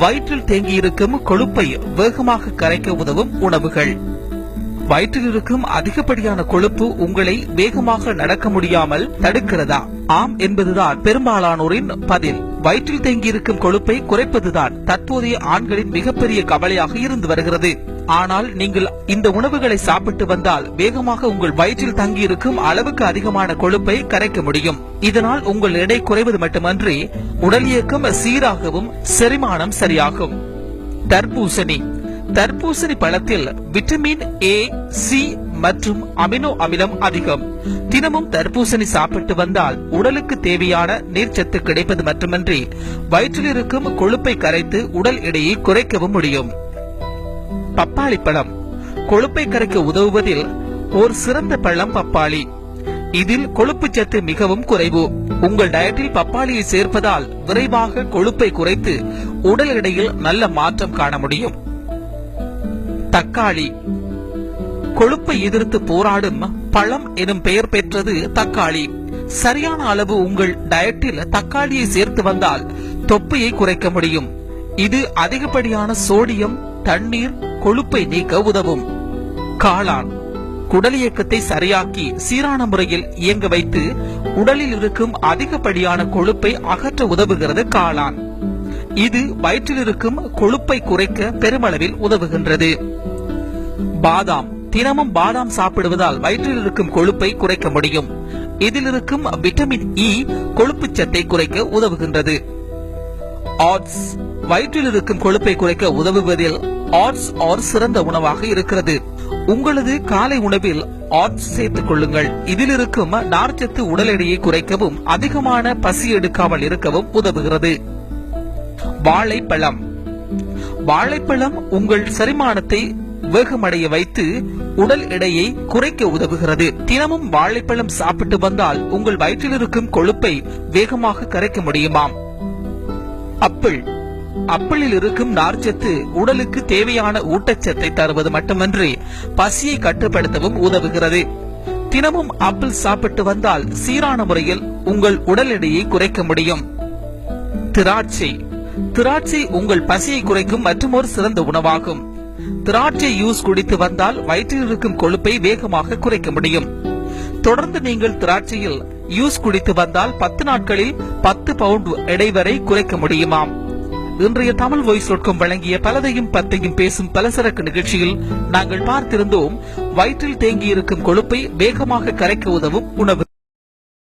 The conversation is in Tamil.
வயிற்றில் தேங்கியிருக்கும் கொழுப்பை வேகமாக கரைக்க உதவும் உணவுகள். வயிற்றில் இருக்கும் அதிகப்படியான கொழுப்பு உங்களை வேகமாக நடக்க முடியாமல் தடுக்கிறதா? ஆம் என்பதுதான் பெரும்பாலானோரின் பதில். வயிற்றில் தேங்கியிருக்கும் கொழுப்பை குறைப்பதுதான் தற்போதைய ஆண்களின் மிகப்பெரிய கவலையாக இருந்து வருகிறது. ஆனால் நீங்கள் இந்த உணவுகளை சாப்பிட்டு வந்தால் வேகமாக உங்கள் வயிற்றில் தங்கியிருக்கும் அளவுக்கு அதிகமான கொழுப்பை கரைக்க முடியும். இதனால் உங்கள் எடை குறைவது மட்டுமன்றி உடல் இயக்கம் சீராகவும் செரிமானம் சரியாகும். தர்பூசணி. தர்பூசணி பழத்தில் விட்டமின் ஏ, சி மற்றும் அமினோ அமிலம் அதிகம். தினமும் தர்பூசணி சாப்பிட்டு வந்தால் உடலுக்கு தேவையான நீர்ச்சத்து கிடைப்பது மட்டுமன்றி வயிற்றில் இருக்கும் கொழுப்பை கரைத்து உடல் எடையை குறைக்கவும் முடியும். பப்பாளி பழம். கொழுப்பை கரைக்க உதவுவதில் ஒரு சிறந்த பழம் பப்பாளி. இதில் கொழுப்பு சத்து மிகவும் குறைவு. உங்கள் டயட்டில் பப்பாளியை சேர்ப்பதால் விரைவாக கொழுப்பை குறைத்து உடல் எடையில் நல்ல மாற்றம் காண முடியும். தக்காளி. கொழுப்பை எதிர்த்து போராடும் பழம் எனும் பெயர் பெற்றது தக்காளி. சரியான அளவு உங்கள் டயட்டில் தக்காளியை சேர்த்து வந்தால் தொப்பையை குறைக்க முடியும். இது அதிகப்படியான சோடியம், தண்ணீர், கொழுப்பை நீக்க உதவும். காளான். குடல் இயக்கத்தை சரியாக்கி சீரான முறையில் இயங்க வைத்து உடலில் இருக்கும் அதிகப்படியான கொழுப்பை அகற்ற உதவுகிறது காளான். இது வயிற்றில் இருக்கும் கொழுப்பை குறைக்க பெருமளவில் உதவுகின்றது. பாதாம். தினமும் பாதாம் சாப்பிடுவதால் வயிற்றில் இருக்கும் கொழுப்பை குறைக்க முடியும். இதில் இருக்கும் விட்டமின் இ கொழுப்பு சத்தை குறைக்க உதவுகின்றது. ஆட்ஸ். வயிற்றில் இருக்கும் கொழுப்பை குறைக்க உதவுவதில் ஆட்ஸ் சிறந்த உணவாக இருக்கிறது. உங்களது காலை உணவில் ஆட்ஸ் சேர்த்துக் கொள்ளுங்கள். இதில் இருக்கும் நார்ச்சத்து உடல் எடையை குறைக்கவும் அதிகமான பசி எடுக்காமல் இருக்கவும் உதவுகிறது. வாழைப்பழம். வாழைப்பழம் உங்கள் செரிமானத்தை வேகமடைய வைத்து உடல் எடையை குறைக்க உதவுகிறது. தினமும் வாழைப்பழம் சாப்பிட்டு வந்தால் உங்கள் வயிற்றில் இருக்கும் கொழுப்பை வேகமாக கரைக்க முடியுமாம். ஆப்பிள். ஆப்பிளில் இருக்கும் நார்ச்சத்து உடலுக்கு தேவையான ஊட்டச்சத்தை தருவது மட்டுமன்றி பசியை கட்டுப்படுத்தவும் உதவுகிறது. தினமும் ஆப்பிள் சாப்பிட்டு வந்தால் சீரான முறையில் உங்கள் உடல் எடையை குறைக்க முடியும். திராட்சை. திராட்சை உங்கள் பசியை குறைக்கும் மற்றொரு சிறந்த உணவாகும். திராட்சை ஜூஸ் குடித்து வந்தால் வயிற்றில் இருக்கும் கொழுப்பை வேகமாக குறைக்க முடியும். தொடர்ந்து நீங்கள் திராட்சையில் ஜூஸ் குடித்து வந்தால் 10 நாட்களில் 10 பவுண்ட் எடை வரை குறைக்க முடியுமாம். இன்றைய தமிழ் வாய்ஸ்.com வழங்கிய பலதையும் பத்தையும் பேசும் பலசரக்கு நிகழ்ச்சியில் நாங்கள் பார்த்திருந்தோம் வயிற்றில் தேங்கியிருக்கும் கொழுப்பை வேகமாக கரைக்க உதவும் உணவுகள்.